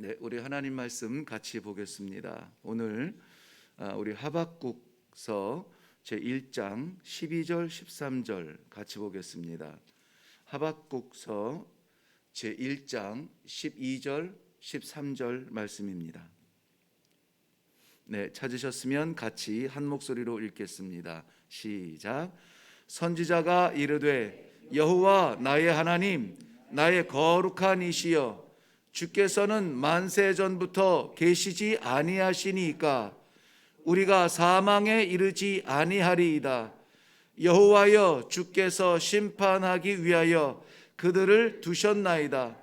네, 우리 하나님 말씀 같이 보겠습니다. 오늘 우리 하박국서 제1장 12절 13절 같이 보겠습니다. 하박국서 제1장 12절 13절 말씀입니다. 네, 찾으셨으면 같이 한 목소리로 읽겠습니다. 시작. 선지자가 이르되 여호와 나의 하나님, 나의 거룩한 이시여, 주께서는 만세 전부터 계시지 아니하시니까 우리가 사망에 이르지 아니하리이다. 여호와여, 주께서 심판하기 위하여 그들을 두셨나이다.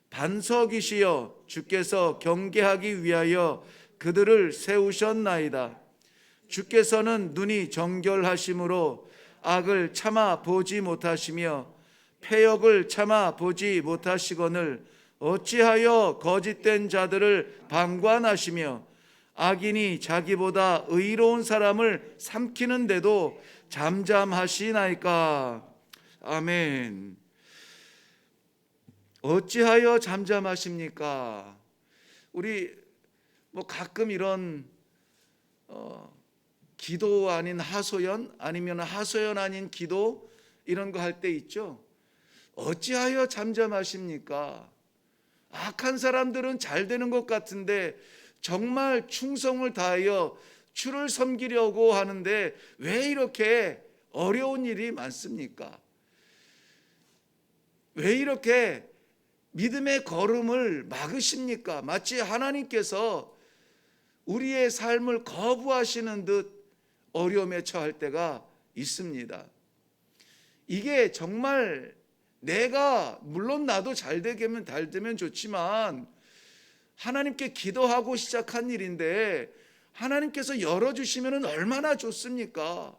반석이시여, 주께서 경계하기 위하여 그들을 세우셨나이다. 주께서는 눈이 정결하심으로 악을 참아 보지 못하시며 패역을 참아 보지 못하시거늘 어찌하여 거짓된 자들을 방관하시며 악인이 자기보다 의로운 사람을 삼키는데도 잠잠하시나이까. 아멘. 어찌하여 잠잠하십니까? 우리 가끔 이런 기도 아닌 하소연, 아니면 하소연 아닌 기도, 이런 거 할 때 있죠. 어찌하여 잠잠하십니까? 악한 사람들은 잘 되는 것 같은데 정말 충성을 다하여 주를 섬기려고 하는데 왜 이렇게 어려운 일이 많습니까? 왜 이렇게 믿음의 걸음을 막으십니까? 마치 하나님께서 우리의 삶을 거부하시는 듯 어려움에 처할 때가 있습니다. 이게 정말 내가, 물론 나도 잘 되면 좋지만 하나님께 기도하고 시작한 일인데 하나님께서 열어주시면 얼마나 좋습니까?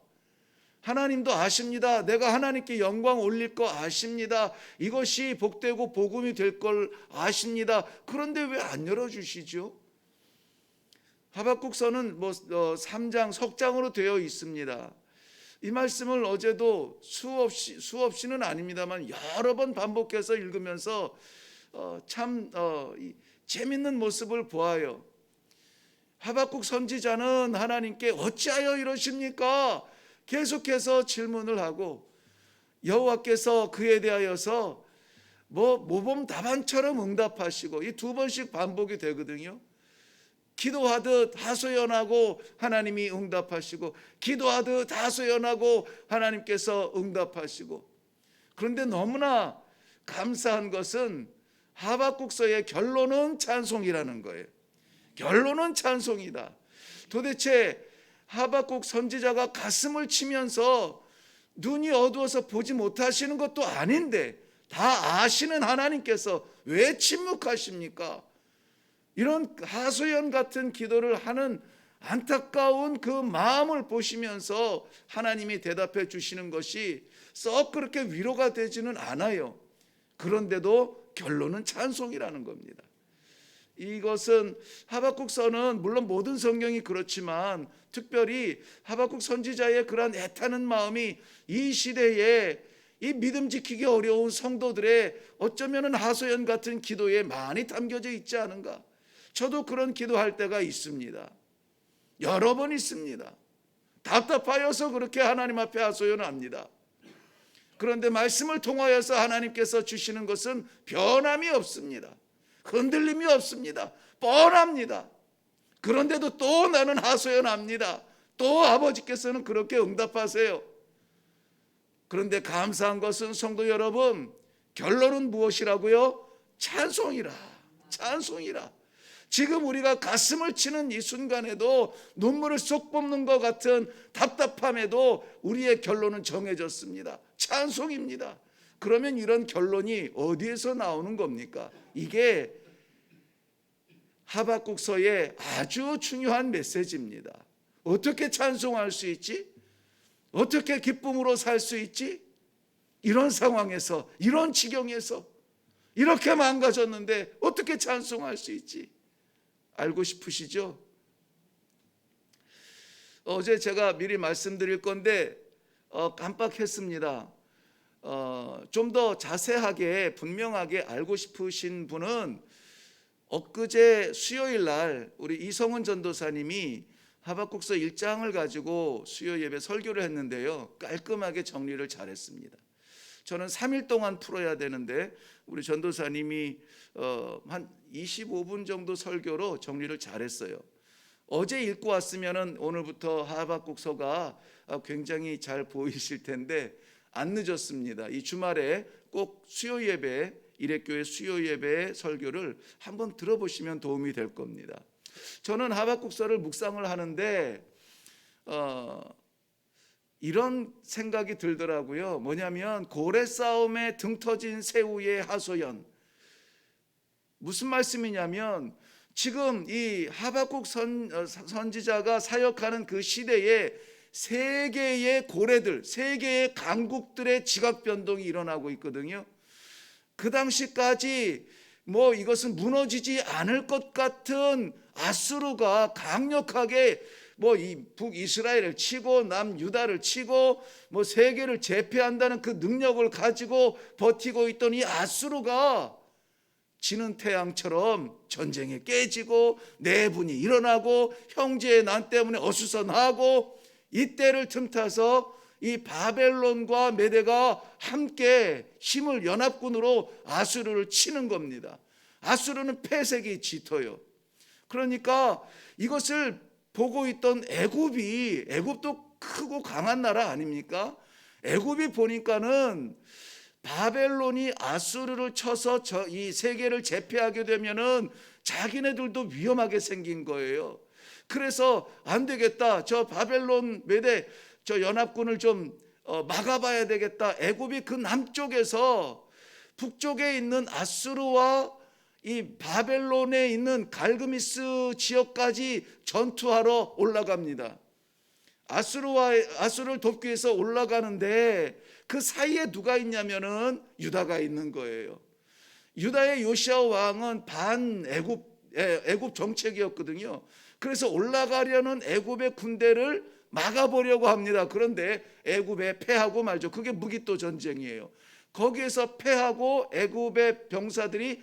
하나님도 아십니다. 내가 하나님께 영광 올릴 거 아십니다. 이것이 복되고 복음이 될 걸 아십니다. 그런데 왜 안 열어주시죠? 하박국서는 3장 석장으로 되어 있습니다. 이 말씀을 어제도 수없이는 아닙니다만 여러 번 반복해서 읽으면서 참 재밌는 모습을 보아요. 하박국 선지자는 하나님께 어찌하여 이러십니까? 계속해서 질문을 하고 여호와께서 그에 대하여서 모범 답안처럼 응답하시고, 이 2번씩 반복이 되거든요. 기도하듯 하소연하고 하나님이 응답하시고, 기도하듯 하소연하고 하나님께서 응답하시고. 그런데 너무나 감사한 것은 하박국서의 결론은 찬송이라는 거예요. 결론은 찬송이다. 도대체 하박국 선지자가 가슴을 치면서 눈이 어두워서 보지 못하시는 것도 아닌데 다 아시는 하나님께서 왜 침묵하십니까? 이런 하소연 같은 기도를 하는 안타까운 그 마음을 보시면서 하나님이 대답해 주시는 것이 썩 그렇게 위로가 되지는 않아요. 그런데도 결론은 찬송이라는 겁니다. 이것은 하박국서는 물론 모든 성경이 그렇지만 특별히 하박국 선지자의 그러한 애타는 마음이 이 시대에 이 믿음 지키기 어려운 성도들의 어쩌면 하소연 같은 기도에 많이 담겨져 있지 않은가. 저도 그런 기도할 때가 있습니다. 여러 번 있습니다. 답답하여서 그렇게 하나님 앞에 하소연합니다. 그런데 말씀을 통하여서 하나님께서 주시는 것은 변함이 없습니다. 흔들림이 없습니다. 뻔합니다. 그런데도 또 나는 하소연합니다. 또 아버지께서는 그렇게 응답하세요. 그런데 감사한 것은 성도 여러분, 결론은 무엇이라고요? 찬송이라. 찬송이라. 지금 우리가 가슴을 치는 이 순간에도 눈물을 쏙 뽑는 것 같은 답답함에도 우리의 결론은 정해졌습니다. 찬송입니다. 그러면 이런 결론이 어디에서 나오는 겁니까? 이게 하박국서의 아주 중요한 메시지입니다. 어떻게 찬송할 수 있지? 어떻게 기쁨으로 살 수 있지? 이런 상황에서, 이런 지경에서 이렇게 망가졌는데 어떻게 찬송할 수 있지? 알고 싶으시죠? 어제 제가 미리 말씀드릴 건데 깜빡했습니다. 좀 더 자세하게 분명하게 알고 싶으신 분은 엊그제 수요일 날 우리 이성훈 전도사님이 하박국서 1장을 가지고 수요 예배 설교를 했는데요, 깔끔하게 정리를 잘했습니다. 저는 3일 동안 풀어야 되는데 우리 전도사님이 한 25분 정도 설교로 정리를 잘했어요. 어제 읽고 왔으면 오늘부터 하박국서가 굉장히 잘 보이실 텐데 안 늦었습니다. 이 주말에 꼭 수요 예배, 일회교회 수요 예배 설교를 한번 들어보시면 도움이 될 겁니다. 저는 하박국서를 묵상을 하는데 이런 생각이 들더라고요. 뭐냐면 고래 싸움에 등 터진 새우의 하소연. 무슨 말씀이냐면 지금 이 하박국 선지자가 사역하는 그 시대에 세 개의 고래들, 세 개의 강국들의 지각 변동이 일어나고 있거든요. 그 당시까지 이것은 무너지지 않을 것 같은 아수르가 강력하게 이 북이스라엘을 치고 남유다를 치고 세계를 제패한다는 그 능력을 가지고 버티고 있던 이 아수르가 지는 태양처럼 전쟁에 깨지고 내분이 일어나고 형제의 난 때문에 어수선하고, 이때를 틈타서 이 바벨론과 메대가 함께 힘을 연합군으로 아수르를 치는 겁니다. 아수르는 폐색이 짙어요. 그러니까 이것을 보고 있던 애굽도 크고 강한 나라 아닙니까? 애굽이 보니까는 바벨론이 아수르를 쳐서 이 세계를 제패하게 되면은 자기네들도 위험하게 생긴 거예요. 그래서 안 되겠다, 저 바벨론 메대 저 연합군을 좀 막아봐야 되겠다. 애굽이 그 남쪽에서 북쪽에 있는 아수르와 이 바벨론에 있는 갈그미스 지역까지 전투하러 올라갑니다. 아수르를 돕기 위해서 올라가는데 그 사이에 누가 있냐면은 유다가 있는 거예요. 유다의 요시야 왕은 애굽 정책이었거든요. 그래서 올라가려는 애굽의 군대를 막아보려고 합니다. 그런데 애굽에 패하고 말죠. 그게 무기토 전쟁이에요. 거기에서 패하고 애굽의 병사들이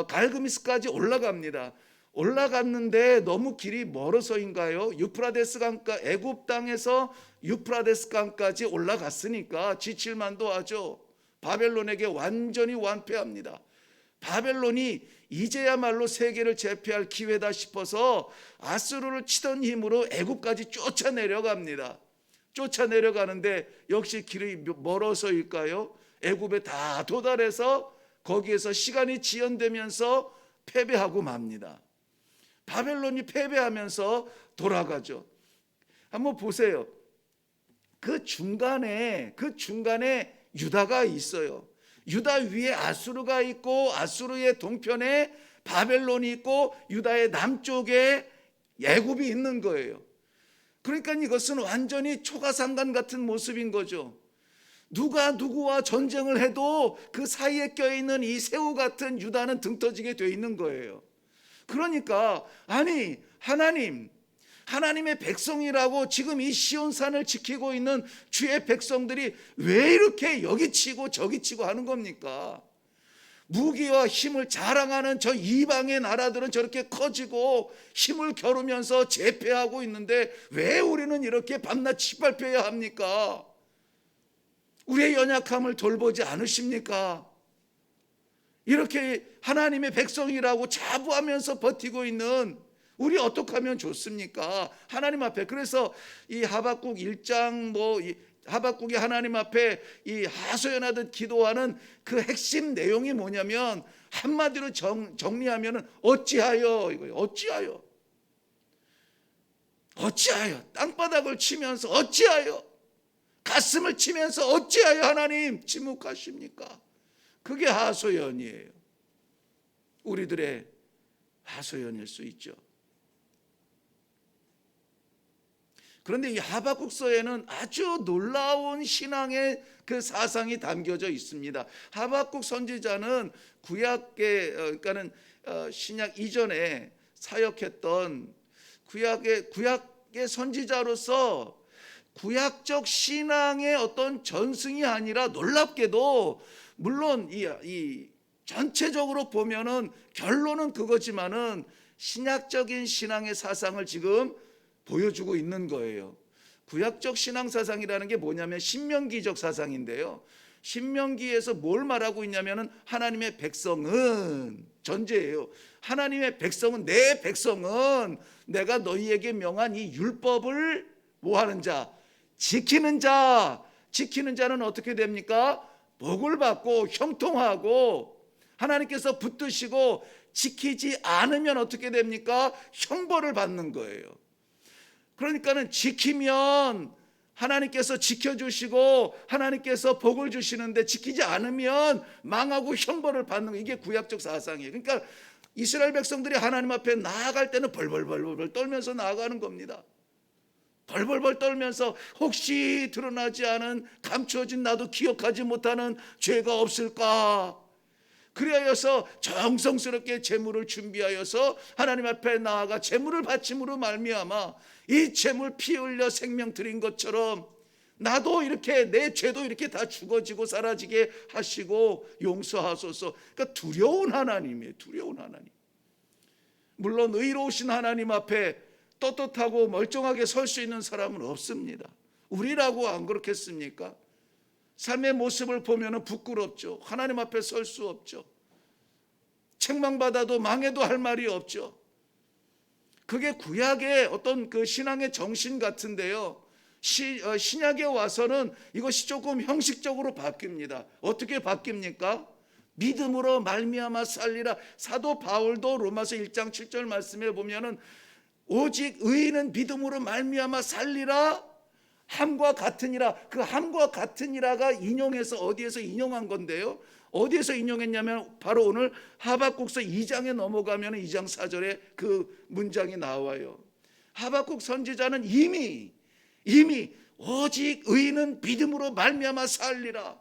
갈그미스까지 올라갑니다. 올라갔는데 너무 길이 멀어서인가요? 유프라데스 강가, 애굽 땅에서 유프라데스 강까지 올라갔으니까 지칠만도 하죠. 바벨론에게 완전히 완패합니다. 바벨론이 이제야말로 세계를 제패할 기회다 싶어서 아수르를 치던 힘으로 애굽까지 쫓아내려갑니다. 쫓아내려가는데 역시 길이 멀어서일까요? 애굽에 다 도달해서 거기에서 시간이 지연되면서 패배하고 맙니다. 바벨론이 패배하면서 돌아가죠. 한번 보세요. 그 중간에 유다가 있어요. 유다 위에 아수르가 있고 아수르의 동편에 바벨론이 있고 유다의 남쪽에 애굽이 있는 거예요. 그러니까 이것은 완전히 초가상간 같은 모습인 거죠. 누가 누구와 전쟁을 해도 그 사이에 껴있는 이 새우 같은 유다는 등 터지게 돼 있는 거예요. 그러니까 아니 하나님의 백성이라고 지금 이 시온산을 지키고 있는 주의 백성들이 왜 이렇게 여기 치고 저기 치고 하는 겁니까? 무기와 힘을 자랑하는 저 이방의 나라들은 저렇게 커지고 힘을 겨루면서 제패하고 있는데 왜 우리는 이렇게 밤낮 짓밟혀야 합니까? 우리의 연약함을 돌보지 않으십니까? 이렇게 하나님의 백성이라고 자부하면서 버티고 있는 우리 어떻게 하면 좋습니까? 하나님 앞에. 그래서 이 하박국 1장 하박국이 하나님 앞에 이 하소연하듯 기도하는 그 핵심 내용이 뭐냐면 한마디로 정리하면 어찌하여 이거예요. 어찌하여 땅바닥을 치면서 어찌하여 가슴을 치면서 어찌하여 하나님 침묵하십니까? 그게 하소연이에요. 우리들의 하소연일 수 있죠. 그런데 이 하박국서에는 아주 놀라운 신앙의 그 사상이 담겨져 있습니다. 하박국 선지자는 그러니까는 신약 이전에 사역했던 구약의 선지자로서 구약적 신앙의 어떤 전승이 아니라 놀랍게도 물론 이 전체적으로 보면은 결론은 그거지만은 신약적인 신앙의 사상을 지금 보여주고 있는 거예요. 구약적 신앙 사상이라는 게 뭐냐면 신명기적 사상인데요. 신명기에서 뭘 말하고 있냐면은 하나님의 백성은 전제예요. 하나님의 백성은, 내 백성은 내가 너희에게 명한 이 율법을 뭐 하는 자? 지키는 자. 지키는 자는 어떻게 됩니까? 복을 받고 형통하고, 하나님께서 붙드시고 지키지 않으면 어떻게 됩니까? 형벌을 받는 거예요. 그러니까는 지키면 하나님께서 지켜주시고 하나님께서 복을 주시는데, 지키지 않으면 망하고 형벌을 받는 거, 이게 구약적 사상이에요. 그러니까 이스라엘 백성들이 하나님 앞에 나아갈 때는 벌벌벌 떨면서 나아가는 겁니다. 벌벌벌 떨면서 혹시 드러나지 않은, 감추어진 나도 기억하지 못하는 죄가 없을까? 그리하여서 정성스럽게 제물을 준비하여서 하나님 앞에 나아가 제물을 바침으로 말미암아 이 제물 피 흘려 생명 드린 것처럼 나도 이렇게, 내 죄도 이렇게 다 죽어지고 사라지게 하시고 용서하소서. 그러니까 두려운 하나님이에요. 두려운 하나님. 물론 의로우신 하나님 앞에 떳떳하고 멀쩡하게 설 수 있는 사람은 없습니다. 우리라고 안 그렇겠습니까? 삶의 모습을 보면 부끄럽죠. 하나님 앞에 설 수 없죠. 책망받아도 망해도 할 말이 없죠. 그게 구약의 어떤 그 신앙의 정신 같은데요. 신약에 와서는 이것이 조금 형식적으로 바뀝니다. 어떻게 바뀝니까? 믿음으로 말미암아 살리라. 사도 바울도 로마서 1장 7절 말씀에 보면은 오직 의인은 믿음으로 말미암아 살리라 함과 같으니라. 그 함과 같으니라가 인용해서 어디에서 인용한 건데요, 어디에서 인용했냐면 바로 오늘 하박국서 2장에 넘어가면 2장 4절에 그 문장이 나와요. 하박국 선지자는 이미 오직 의인은 믿음으로 말미암아 살리라.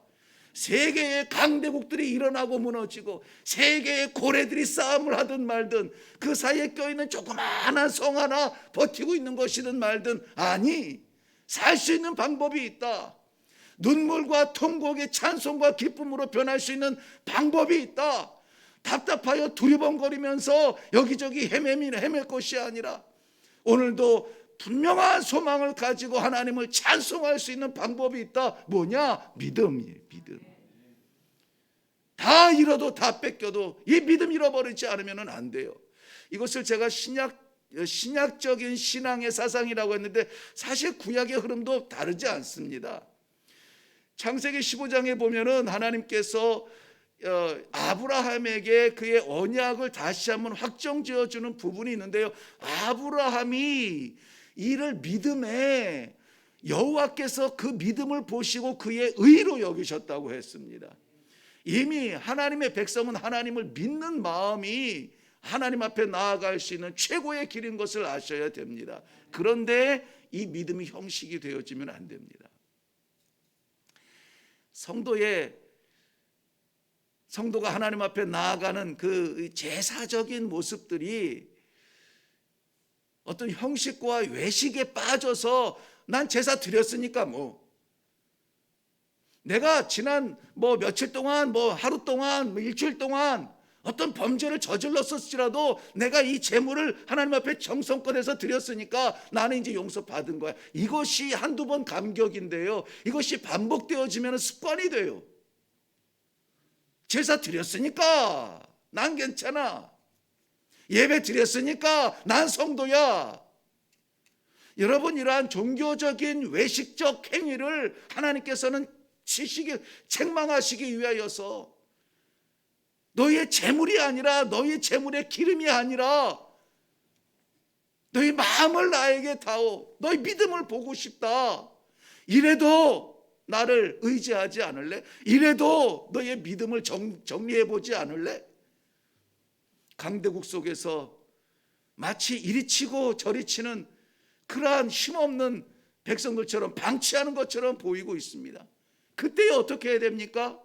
세계의 강대국들이 일어나고 무너지고 세계의 고래들이 싸움을 하든 말든, 그 사이에 껴있는 조그마한 성 하나 버티고 있는 것이든 말든, 아니, 살 수 있는 방법이 있다. 눈물과 통곡의 찬송과 기쁨으로 변할 수 있는 방법이 있다. 답답하여 두리번거리면서 여기저기 헤맬 것이 아니라 오늘도 분명한 소망을 가지고 하나님을 찬송할 수 있는 방법이 있다. 뭐냐? 믿음이에요. 믿음. 다 잃어도 다 뺏겨도 이 믿음 잃어버리지 않으면 안 돼요. 이것을 제가 신약적인 신앙의 사상이라고 했는데 사실 구약의 흐름도 다르지 않습니다. 창세기 15장에 보면은 하나님께서 아브라함에게 그의 언약을 다시 한번 확정지어 주는 부분이 있는데요. 아브라함이 이를 믿음에 여호와께서 그 믿음을 보시고 그의 의로 여기셨다고 했습니다. 이미 하나님의 백성은 하나님을 믿는 마음이 하나님 앞에 나아갈 수 있는 최고의 길인 것을 아셔야 됩니다. 그런데 이 믿음이 형식이 되어지면 안 됩니다. 성도가 하나님 앞에 나아가는 그 제사적인 모습들이 어떤 형식과 외식에 빠져서 난 제사 드렸으니까 내가 지난 며칠 동안 하루 동안 일주일 동안 어떤 범죄를 저질렀을지라도 내가 이 제물을 하나님 앞에 정성껏 해서 드렸으니까 나는 이제 용서받은 거야. 이것이 한두 번 감격인데요, 이것이 반복되어지면 습관이 돼요. 제사 드렸으니까 난 괜찮아. 예배 드렸으니까 난 성도야. 여러분, 이러한 종교적인 외식적 행위를 하나님께서는 책망하시기 위하여서 너희의 재물이 아니라, 너희의 재물의 기름이 아니라 너희 마음을 나에게 다오. 너희 믿음을 보고 싶다. 이래도 나를 의지하지 않을래? 이래도 너희의 믿음을 정리해보지 않을래? 강대국 속에서 마치 이리 치고 저리 치는 그러한 힘없는 백성들처럼 방치하는 것처럼 보이고 있습니다. 그때 어떻게 해야 됩니까?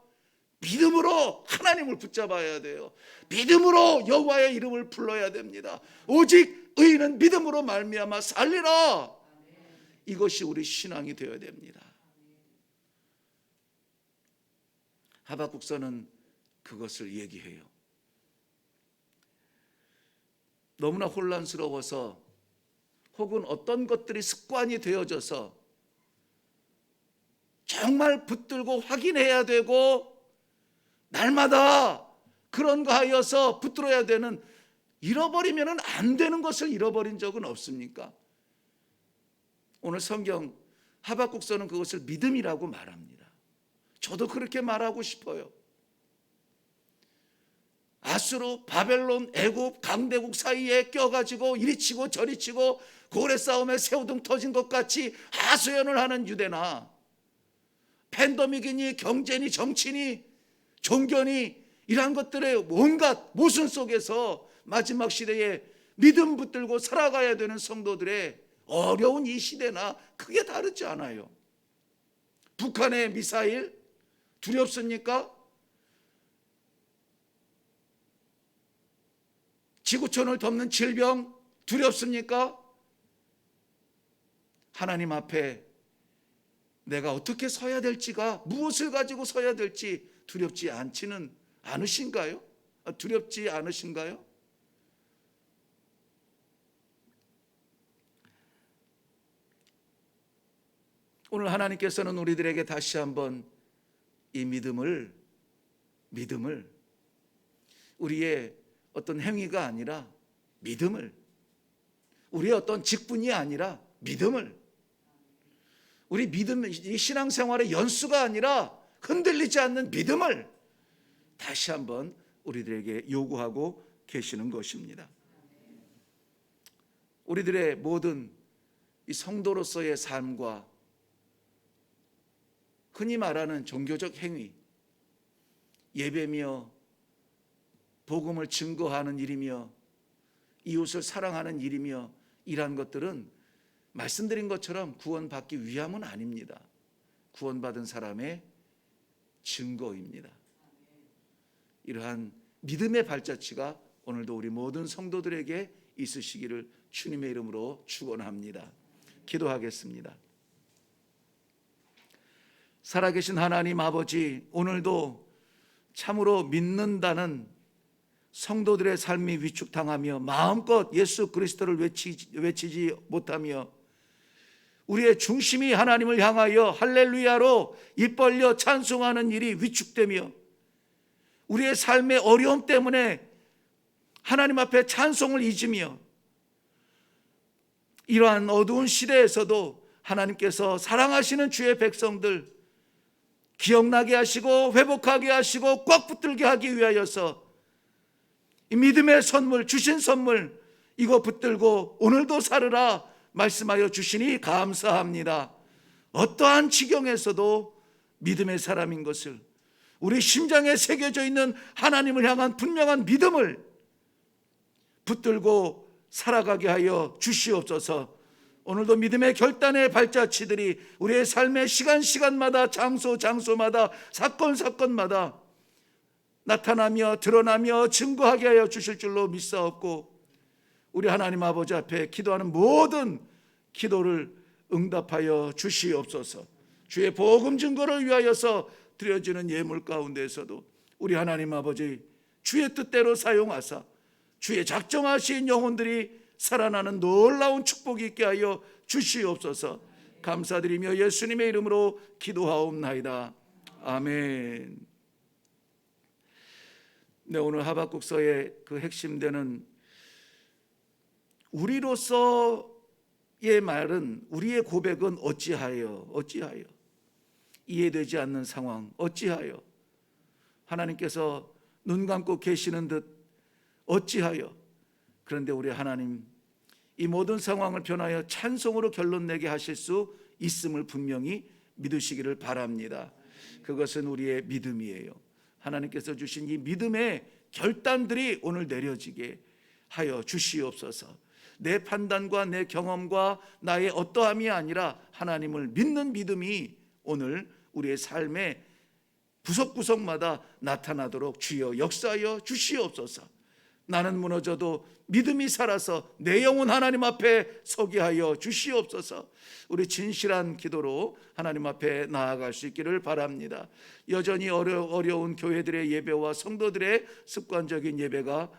믿음으로 하나님을 붙잡아야 돼요. 믿음으로 여호와의 이름을 불러야 됩니다. 오직 의인은 믿음으로 말미암아 살리라. 이것이 우리 신앙이 되어야 됩니다. 하박국서는 그것을 얘기해요. 너무나 혼란스러워서 혹은 어떤 것들이 습관이 되어져서 정말 붙들고 확인해야 되고 날마다 그런 거 하여서 붙들어야 되는, 잃어버리면 안 되는 것을 잃어버린 적은 없습니까? 오늘 성경 하박국서는 그것을 믿음이라고 말합니다. 저도 그렇게 말하고 싶어요. 아수르, 바벨론, 애굽, 강대국 사이에 껴가지고 이리 치고 저리 치고 고래 싸움에 새우등 터진 것 같이 하소연을 하는 유대나, 팬데믹이니 경제니 정치니 종교니 이러한 것들의 온갖 모순 속에서 마지막 시대에 믿음 붙들고 살아가야 되는 성도들의 어려운 이 시대나 크게 다르지 않아요. 북한의 미사일 두렵습니까? 지구촌을 덮는 질병 두렵습니까? 하나님 앞에 내가 어떻게 서야 될지가, 무엇을 가지고 서야 될지 두렵지 않으신가요? 두렵지 않으신가요? 오늘 하나님께서는 우리들에게 다시 한번 이 믿음을 우리의 어떤 행위가 아니라 믿음을, 우리의 어떤 직분이 아니라 믿음을, 우리 믿음, 이 신앙생활의 연수가 아니라 흔들리지 않는 믿음을 다시 한번 우리들에게 요구하고 계시는 것입니다. 우리들의 모든 이 성도로서의 삶과 흔히 말하는 종교적 행위, 예배며 복음을 증거하는 일이며 이웃을 사랑하는 일이며 이러한 것들은 말씀드린 것처럼 구원받기 위함은 아닙니다. 구원받은 사람의 증거입니다. 이러한 믿음의 발자취가 오늘도 우리 모든 성도들에게 있으시기를 주님의 이름으로 축원합니다. 기도하겠습니다. 살아계신 하나님 아버지, 오늘도 참으로 믿는다는 성도들의 삶이 위축당하며 마음껏 예수 그리스도를 외치지 못하며 우리의 중심이 하나님을 향하여 할렐루야로 입 벌려 찬송하는 일이 위축되며 우리의 삶의 어려움 때문에 하나님 앞에 찬송을 잊으며 이러한 어두운 시대에서도 하나님께서 사랑하시는 주의 백성들 기억나게 하시고 회복하게 하시고 꽉 붙들게 하기 위하여서 이 믿음의 선물, 주신 선물 이거 붙들고 오늘도 살으라 말씀하여 주시니 감사합니다. 어떠한 지경에서도 믿음의 사람인 것을, 우리 심장에 새겨져 있는 하나님을 향한 분명한 믿음을 붙들고 살아가게 하여 주시옵소서. 오늘도 믿음의 결단의 발자취들이 우리의 삶의 시간마다 장소마다 사건마다 나타나며 드러나며 증거하게 하여 주실 줄로 믿사옵고 우리 하나님 아버지 앞에 기도하는 모든 기도를 응답하여 주시옵소서. 주의 복음 증거를 위하여서 드려지는 예물 가운데에서도 우리 하나님 아버지 주의 뜻대로 사용하사 주의 작정하신 영혼들이 살아나는 놀라운 축복이 있게 하여 주시옵소서. 감사드리며 예수님의 이름으로 기도하옵나이다. 아멘. 네, 오늘 하박국서의 그 핵심되는 우리로서의 말은, 우리의 고백은 어찌하여 이해되지 않는 상황, 어찌하여 하나님께서 눈 감고 계시는 듯 어찌하여. 그런데 우리 하나님 이 모든 상황을 변하여 찬송으로 결론 내게 하실 수 있음을 분명히 믿으시기를 바랍니다. 그것은 우리의 믿음이에요. 하나님께서 주신 이 믿음의 결단들이 오늘 내려지게 하여 주시옵소서. 내 판단과 내 경험과 나의 어떠함이 아니라 하나님을 믿는 믿음이 오늘 우리의 삶의 구석구석마다 나타나도록 주여 역사하여 주시옵소서. 나는 무너져도 믿음이 살아서 내 영혼 하나님 앞에 서게 하여 주시옵소서. 우리 진실한 기도로 하나님 앞에 나아갈 수 있기를 바랍니다. 여전히 어려운 교회들의 예배와 성도들의 습관적인 예배가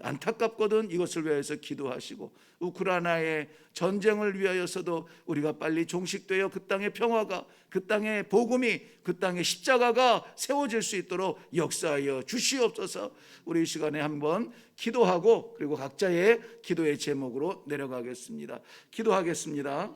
안타깝거든 이것을 위하여서 기도하시고, 우크라이나의 전쟁을 위하여서도 우리가 빨리 종식되어 그 땅의 평화가, 그 땅의 복음이, 그 땅의 십자가가 세워질 수 있도록 역사하여 주시옵소서. 우리 이 시간에 한번 기도하고 그리고 각자의 기도의 제목으로 내려가겠습니다. 기도하겠습니다.